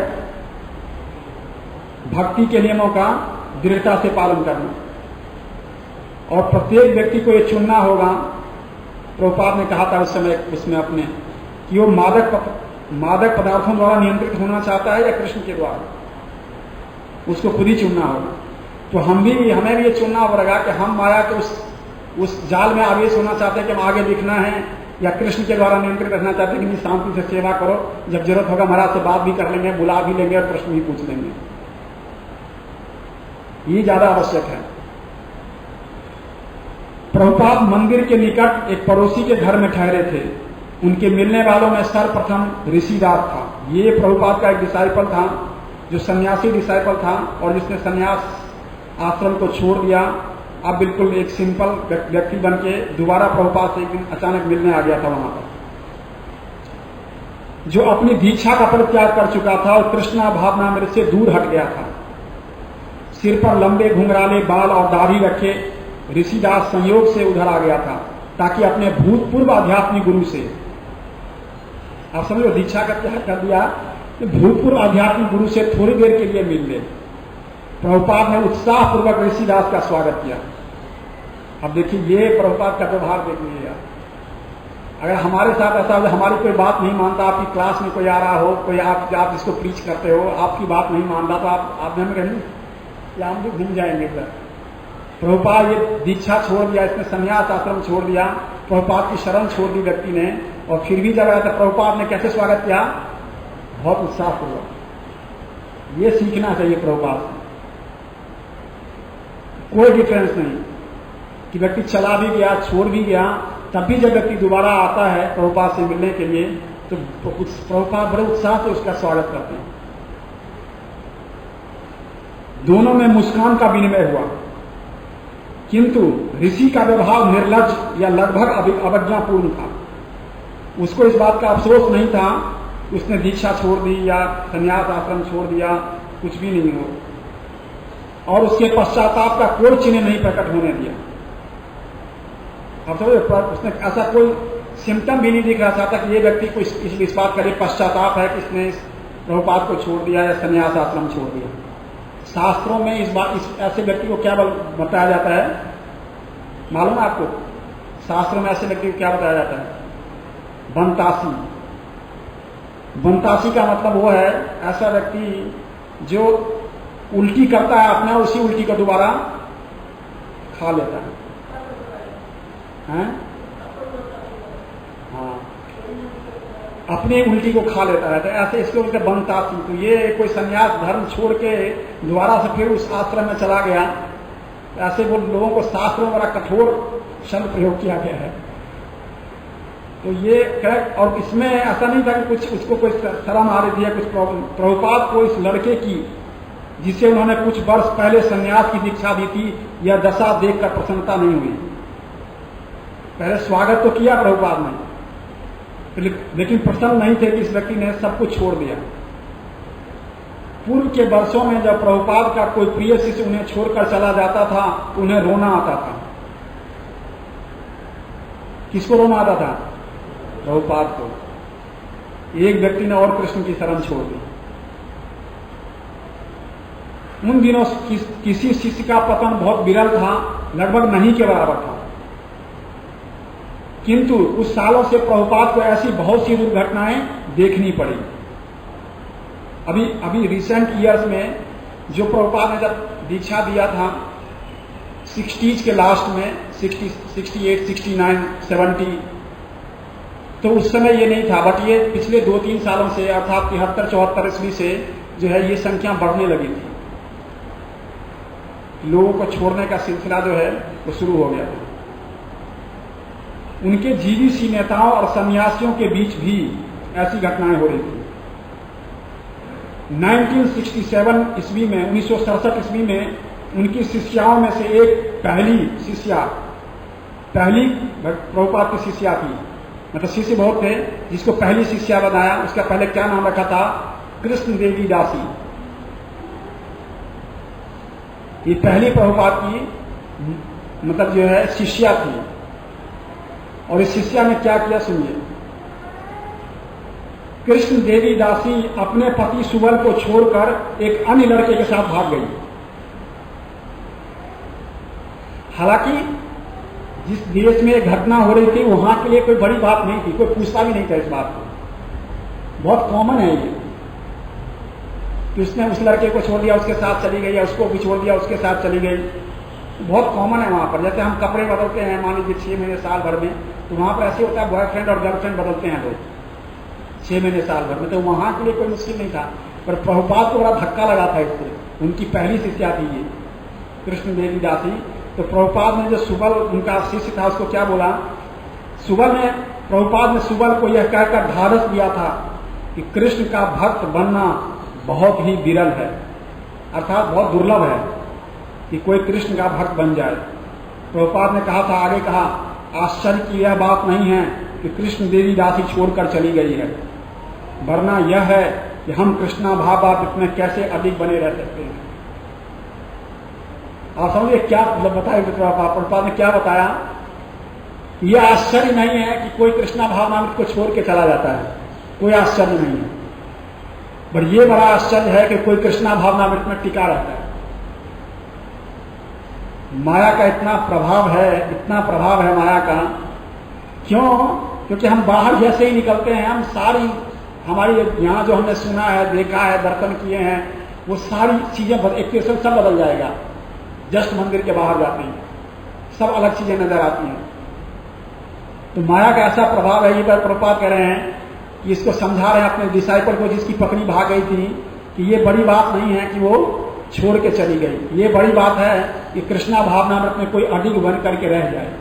भक्ति के नियमों का दृढ़ता से पालन करना। और प्रत्येक व्यक्ति को ये चुनना होगा। प्रभुपाद ने कहा था उस समय उसमें अपने कि वो मादक पदार्थों द्वारा नियंत्रित होना चाहता है या कृष्ण के द्वारा, उसको खुद ही चुनना होगा। तो हमें भी ये चुनना पड़ेगा कि हम माया के उस जाल में आवेश होना चाहते हैं कि हम आगे दिखना है, या कृष्ण के द्वारा नियंत्रित रखना चाहते हैं कि नहीं शांति से सेवा करो, जब जरूरत होगा महाराज से बात भी कर लेंगे, बुला भी लेंगे और प्रश्न भी पूछ लेंगे। ये ज्यादा आवश्यक है। प्रभुपाद मंदिर के निकट एक पड़ोसी के घर में ठहरे थे। उनके मिलने वालों में सर्वप्रथम ऋषिदास था। ये प्रभुपाद का एक डिसाइपल था, जो सन्यासी डिसाइपल था और जिसने सन्यास आश्रम को छोड़ दिया। अब बिल्कुल एक सिंपल व्यक्ति बन के दोबारा प्रभुपाद से एक दिन अचानक मिलने आ गया था वहां पर, जो अपनी दीक्षा का परित्याग कर चुका था और कृष्णा भावनामृत से दूर हट गया था। सिर पर लंबे घुंघराले बाल और दाढ़ी रखे ऋषिदास संयोग से उधर आ गया था, ताकि अपने भूतपूर्व आध्यात्मिक गुरु से, आप समझो दीक्षा का त्याग कर दिया, तो भूतपूर्व आध्यात्मिक गुरु से थोड़ी देर के लिए मिल ले। प्रभुपाद ने उत्साहपूर्वक ऋषिदास का स्वागत किया। अब देखिए ये प्रभुपाद का व्यवहार देख लीजिएगा। अगर हमारे साथ ऐसा हो, हमारी कोई बात नहीं मानता, आपकी क्लास में कोई आ रहा हो, कोई आप जिसको प्रीच करते हो, आपकी बात नहीं मान रहा, तो आप हमें कहेंगे या हम भी घूम जाएंगे इधर। प्रभुपाद ये दीक्षा छोड़ दिया, इसने संन्यास आश्रम छोड़ दिया, प्रभुपाद की शरण छोड़ दी व्यक्ति ने, और फिर भी जब आया था प्रभुपाद ने कैसे स्वागत किया? बहुत उत्साहपूर्वक। ये सीखना चाहिए प्रभुपाद से। कोई डिफरेंस नहीं कि व्यक्ति चला भी गया, छोड़ भी गया, तब भी जब व्यक्ति दोबारा आता है प्रभुपाद से मिलने के लिए, तो प्रभुपाद बड़े उत्साह से उसका स्वागत करते हैं। दोनों में मुस्कान का विनिमय हुआ, किंतु ऋषि का व्यवहार निर्लज या लगभग अवज्ञापूर्ण था। उसको इस बात का अफसोस नहीं था, उसने दीक्षा छोड़ दी या संन्यास आश्रम छोड़ दिया, कुछ भी नहीं हो, और उसके पश्चाताप का कोई चिन्ह नहीं प्रकट होने दिया। अब समझो, उसने ऐसा कोई सिम्टम भी नहीं दिख रहा था कि ये व्यक्ति को इस बात का पश्चाताप है कि इसने प्रभुपाद को छोड़ दिया या संन्यास आश्रम छोड़ दिया। शास्त्रों में इस ऐसे व्यक्ति को क्या बताया जाता है मालूम है आपको? शास्त्रों में ऐसे व्यक्ति को क्या बताया जाता है? बनतासी। बनतासी का मतलब वो है ऐसा व्यक्ति जो उल्टी करता है अपने, उसी उल्टी को दोबारा खा लेता है। हैं? हाँ, अपनी उल्टी को खा लेता है, तो ऐसे इसको बोलते बनतासी। तो ये कोई संन्यास धर्म छोड़ के दोबारा से फिर उस आश्रम में चला गया, ऐसे वो लोगों को शास्त्रों में बड़ा कठोर शब्द प्रयोग किया गया है। तो ये करेक्ट, और इसमें ऐसा नहीं था कि कुछ उसको कोई शर्म आ रही थी, कुछ प्रभुपाद को इस लड़के की, जिसे उन्होंने कुछ वर्ष पहले संन्यास की दीक्षा दी थी, यह दशा देखकर प्रसन्नता नहीं हुई। पहले स्वागत तो किया प्रभुपाद ने, लेकिन प्रसन्न नहीं थे कि इस व्यक्ति ने सब कुछ छोड़ दिया। पूर्व के वर्षों में जब प्रभुपाद का कोई प्रिय शिष्य उन्हें छोड़कर चला जाता था, उन्हें रोना आता था। किसको रोना आता था? प्रभुपाद को। एक व्यक्ति ने और कृष्ण की शरण छोड़ दी। उन दिनों किसी शिष्य का पतन बहुत विरल था, लगभग नहीं के बराबर था, किंतु उस सालों से प्रभुपाद को ऐसी बहुत सी दुर्घटनाएं देखनी पड़ी। अभी रिसेंट ईयर्स में जो प्रभुपाद ने जब दीक्षा दिया था 60s के लास्ट में, 60, 68, 69, 70, तो उस समय ये नहीं था, बट ये पिछले 2-3 सालों से अर्थात 73-74 ईस्वी से जो है ये संख्या बढ़ने लगी थी। लोगों को छोड़ने का सिलसिला जो है वो शुरू हो गया था। उनके जीवीसी नेताओं और सन्यासियों के बीच भी ऐसी घटनाएं हो रही थी। 1967 ईस्वी में, 1967 ईस्वी में उनकी शिष्याओं में से एक पहली प्रभुपाद की शिष्या थी, मतलब शिष्य बहुत थे, जिसको पहली शिष्या बनाया, उसका पहले क्या नाम रखा था? कृष्ण देवी दासी। ये पहली प्रभुपाद की मतलब जो है शिष्या थी, और इस शिष्या ने क्या किया सुनिए। कृष्ण देवी दासी अपने पति सुबल को छोड़कर एक अन्य लड़के के साथ भाग गई। हालांकि जिस देश में एक घटना हो रही थी वहां के लिए कोई बड़ी बात नहीं थी, कोई पूछता भी नहीं था इस बात को, बहुत कॉमन है ये। कि उसने उस लड़के को छोड़ दिया उसके साथ चली गई, या उसको भी छोड़ दिया उसके साथ चली गई। बहुत कॉमन है वहां पर। जैसे हम कपड़े बदलते हैं मान लीजिए 6 महीने साल भर में, तो वहां पर ऐसे होता है बॉयफ्रेंड और गर्लफ्रेंड बदलते हैं लोग 6 महीने साल भर में। तो वहां के लिए कोई मुश्किल नहीं था, पर प्रभुपाद को बड़ा धक्का लगा था इससे। उनकी पहली शिष्या थी ये कृष्ण देवी दासी। तो प्रभुपाद ने जो सुबल उनका शिष्य था उसको क्या बोला, प्रभुपाद ने सुबल को यह कहकर ढाढ़स दिया था कि कृष्ण का भक्त बनना बहुत ही विरल है, अर्थात बहुत दुर्लभ है कि कोई कृष्ण का भक्त बन जाए। प्रभुपाद ने कहा था, आगे कहा, आश्चर्य की यह बात नहीं है कि कृष्ण देवी दासी छोड़कर चली गई है, वरना यह है कि हम कृष्णा भावातीत में कैसे अधिक बने रह सकते हैं। आप समझिए क्या मतलब बताया प्रभुपाद ने, क्या बताया। यह आश्चर्य नहीं है कि कोई कृष्णा भावनामृत को छोड़ के चला जाता है, कोई आश्चर्य नहीं है, पर यह बड़ा आश्चर्य है कि कोई कृष्णा भावनामृत में टिका रहता है। माया का इतना प्रभाव है माया का। क्यों? क्योंकि हम बाहर जैसे ही निकलते हैं, हम सारी हमारी यहाँ जो हमने सुना है, देखा है, दर्शन किए हैं, वो सारी चीजें एक्सप्रेशन सब बदल जाएगा। जस्ट मंदिर के बाहर जाते हैं सब अलग चीजें नजर आती हैं। तो माया का ऐसा प्रभाव है। ये बार प्रभुपाद कह रहे हैं कि इसको समझा रहे हैं अपने डिसाइपल को जिसकी पकड़ी भाग गई थी, कि ये बड़ी बात नहीं है कि वो छोड़ के चली गई। ये बड़ी बात है कि कृष्णा भावनामृत में कोई अडिग बन करके रह जाए,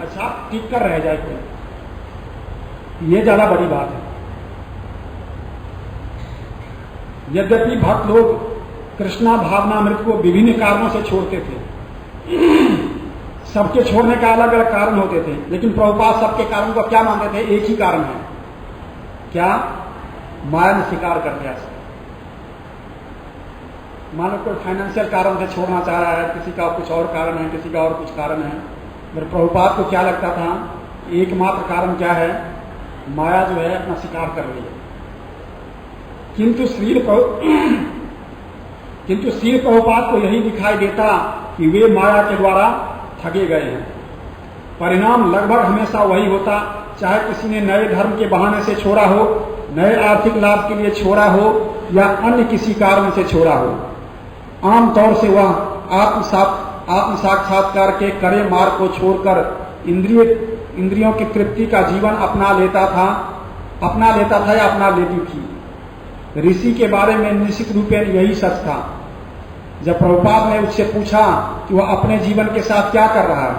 अच्छा टिक कर रह जाए कोई, ये ज्यादा बड़ी बात है। यद्यपि भक्त लोग कृष्णा भावनामृत को विभिन्न कारणों से छोड़ते थे, सबके छोड़ने का अलग अलग कारण होते थे, लेकिन प्रभुपाद सबके कारण को क्या मानते थे, एक ही कारण है, क्या? माया ने स्वीकार कर दिया। मान लो कोई फाइनेंशियल कारण से छोड़ना चाह रहा है, किसी का कुछ और कारण है, किसी का और कुछ कारण है, पर प्रभुपाद को क्या लगता था, एकमात्र कारण क्या है, माया जो है अपना स्वीकार कर रही है। किंतु श्री प्रभुपाद को यही दिखाई देता कि वे माया के द्वारा ठगे गए हैं। परिणाम लगभग हमेशा वही होता, चाहे किसी ने नए धर्म के बहाने से छोड़ा हो, नए आर्थिक लाभ के लिए छोड़ा हो, या अन्य किसी कारण से छोड़ा हो। आमतौर से वह आत्म साक्षात्कार के कड़े मार्ग को छोड़कर इंद्रियों की तृप्ति का जीवन अपना लेता था या अपना लेती थी। ऋषि के बारे में निश्चित रूप में यही सच था। जब प्रभुपाद ने उससे पूछा कि वह अपने जीवन के साथ क्या कर रहा है,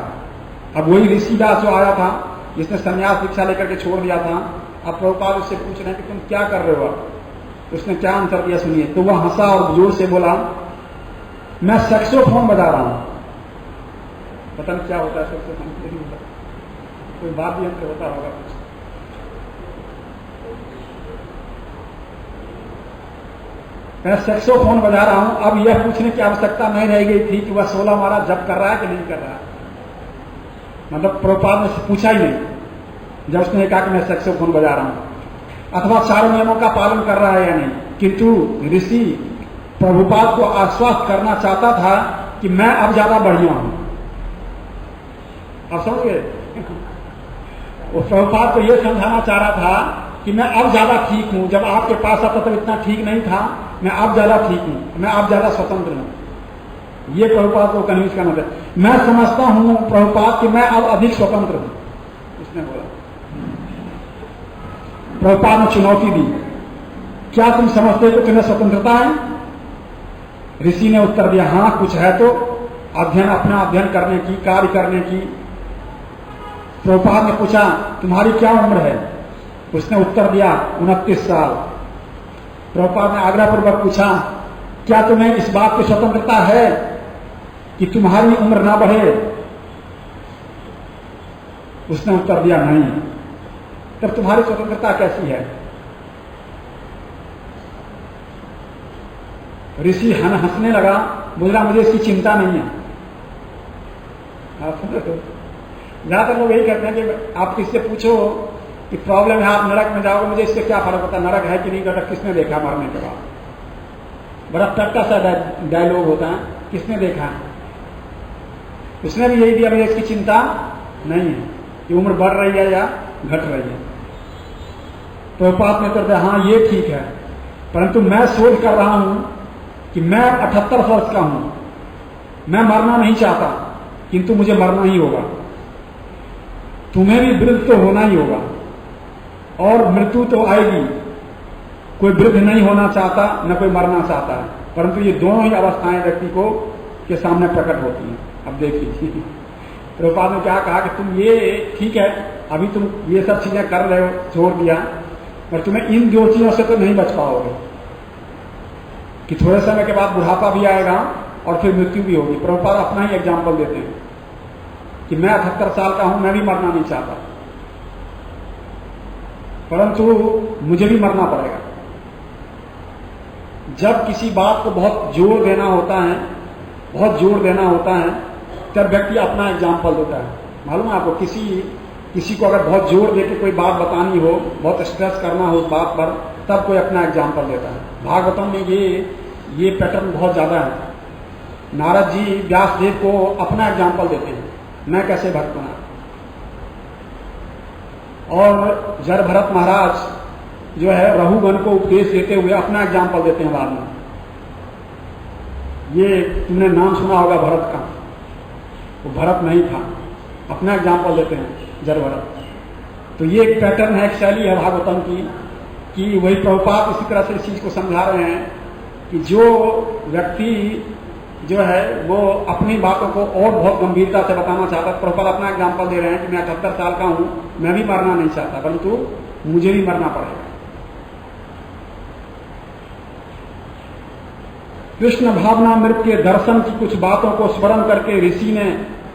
अब वही ऋषिदास जो आया था जिसने संन्यास दीक्षा लेकर के छोड़ दिया था, अब प्रभुपाद उससे पूछ रहे हैं कि तुम क्या कर रहे हो। उसने क्या आंसर दिया सुनिए। तो वह हंसा और जोर से बोला, मैं सैक्सोफोन बजा रहा हूं। पता नहीं क्या होता है सैक्सोफोन, कोई वाद्य यंत्र होता होगा कुछ। मैं सैक्सोफोन बजा रहा हूं। अब यह पूछने की आवश्यकता नहीं रह गई थी कि वह 16 माला जप कर रहा है कि नहीं कर रहा है। मतलब प्रभुपाद ने पूछा ही नहीं जब उसने कहा कि मैं सैक्सोफोन बजा रहा हूं, अथवा चारों नियमों का पालन कर रहा है या नहीं। किंतु ऋषि प्रभुपाद को आश्वस्त करना चाहता था कि मैं अब ज्यादा बढ़िया हूं। आप समझ गए? वो प्रभुपाद को यह समझाना चाह रहा था कि मैं अब ज्यादा ठीक हूं। जब आपके पास आता तब इतना ठीक नहीं था, मैं अब ज्यादा ठीक हूं, मैं अब ज्यादा स्वतंत्र हूं। ये प्रभुपाद को कन्विंस करना था। मैं समझता हूं प्रभुपाद कि मैं अब अधिक स्वतंत्र हूं, उसने बोला। प्रभुपाद ने चुनौती दी, क्या तुम समझते हो कि तुम्हें स्वतंत्रता है? ऋषि ने उत्तर दिया, हाँ कुछ है तो, अपना अध्ययन करने की, कार्य करने की। प्रभुपाद ने पूछा, तुम्हारी क्या उम्र है? उसने उत्तर दिया, 29 साल। प्रभुपाद ने आग्रहपूर्वक पूछा, क्या तुम्हें इस बात की स्वतंत्रता है कि तुम्हारी उम्र ना बढ़े? उसने उत्तर दिया, नहीं। तब तुम्हारी स्वतंत्रता कैसी है? ऋषि हंसने लगा, बोला, मुझे इसकी चिंता नहीं है। ज्यादातर लोग यही कहते हैं कि आप किससे पूछो कि प्रॉब्लम है, आप नरक में जाओगे, मुझे इससे क्या फर्क पड़ता, नरक है कि नहीं नरक किसने देखा मरने के बाद। बड़ा टट्टा सा डायलॉग होता है, किसने देखा है? उसने भी यही दिया, मुझे इसकी चिंता नहीं है कि उम्र बढ़ रही है या घट रही है। प्रभुपाद ने तो हाँ ये ठीक है, परंतु मैं सोच कर रहा हूं कि मैं 78 वर्ष का हूं, मैं मरना नहीं चाहता, किंतु मुझे मरना ही होगा। तुम्हें भी वृद्ध तो होना ही होगा और मृत्यु तो आएगी। कोई वृद्ध नहीं होना चाहता, न कोई मरना चाहता है, परंतु ये दोनों ही अवस्थाएं व्यक्ति को के सामने प्रकट होती हैं। अब देख लीजिए प्रभुपाद ने क्या कहा कि तुम ये ठीक है, अभी तुम ये सब चीजें कर रहे हो, छोड़ दिया, पर तुम्हें इन दो चीजों से तो नहीं बच पाओगे कि थोड़े समय के बाद बुढ़ापा भी आएगा और फिर मृत्यु भी होगी। प्रभुपाद अपना ही एग्जाम्पल देते हैं कि मैं 78 साल का हूं, मैं भी मरना नहीं चाहता, परंतु मुझे भी मरना पड़ेगा। जब किसी बात को बहुत जोर देना होता है, बहुत जोर देना होता है, तब व्यक्ति अपना एग्जाम्पल देता है। मालूम है आपको, किसी को अगर बहुत जोर दे के कोई बात बतानी हो, बहुत स्ट्रेस करना हो उस बात पर, तब कोई अपना एग्जाम्पल देता है। भागवतम में ये पैटर्न बहुत ज्यादा है। नारद जी व्यासदेव को अपना एग्जाम्पल देते हैं, मैं कैसे भक्त बना। और जड़ भरत महाराज जो है रघुगण को उपदेश देते हुए अपना एग्जाम्पल देते हैं बाद में। ये तुमने नाम सुना होगा भरत का, वो भरत नहीं था, अपना एग्जाम्पल देते हैं जड़ भरत। तो ये एक पैटर्न है, एक शैली है भागवतम की, कि वही प्रभुपाद इसी तरह से इस चीज को समझा रहे हैं कि जो व्यक्ति जो है वो अपनी बातों को और बहुत गंभीरता से बताना चाहता है। प्रभुपाद अपना एग्जाम्पल दे रहे हैं कि मैं 78 साल का हूं, मैं भी मरना नहीं चाहता, परंतु मुझे भी मरना पड़ेगा। कृष्ण भावनामृत के दर्शन की कुछ बातों को स्मरण करके ऋषि ने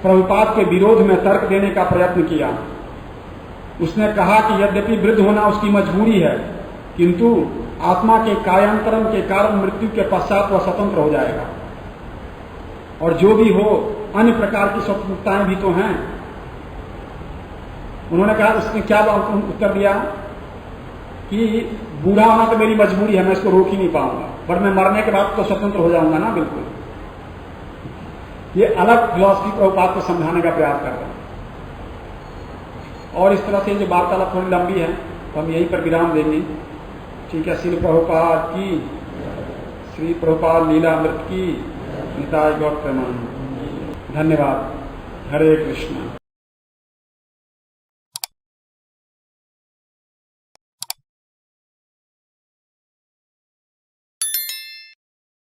प्रभुपाद के विरोध में तर्क देने का प्रयत्न किया। उसने कहा कि यद्यपि वृद्ध होना उसकी मजबूरी है, किंतु आत्मा के कायांतरण के कारण मृत्यु के पश्चात वह स्वतंत्र हो जाएगा, और जो भी हो अन्य प्रकार की स्वतंत्रताएं भी तो हैं। उन्होंने कहा, उसने क्या उत्तर दिया कि बूढ़ा होना तो मेरी मजबूरी है, मैं इसको रोक ही नहीं पाऊंगा, पर मैं मरने के बाद तो स्वतंत्र हो जाऊंगा ना। बिल्कुल ये अलग फिलॉसफी प्रभुपाद को समझाने का प्रयास कर रहे हैं। और इस तरह से जो वार्तालाप थोड़ी लंबी है तो हम यहीं पर विराम देंगे। ठीक है। श्री प्रभुपाद की, श्री प्रभुपाद लीलामृत की, निताय गौर प्रणाम। धन्यवाद। हरे कृष्ण।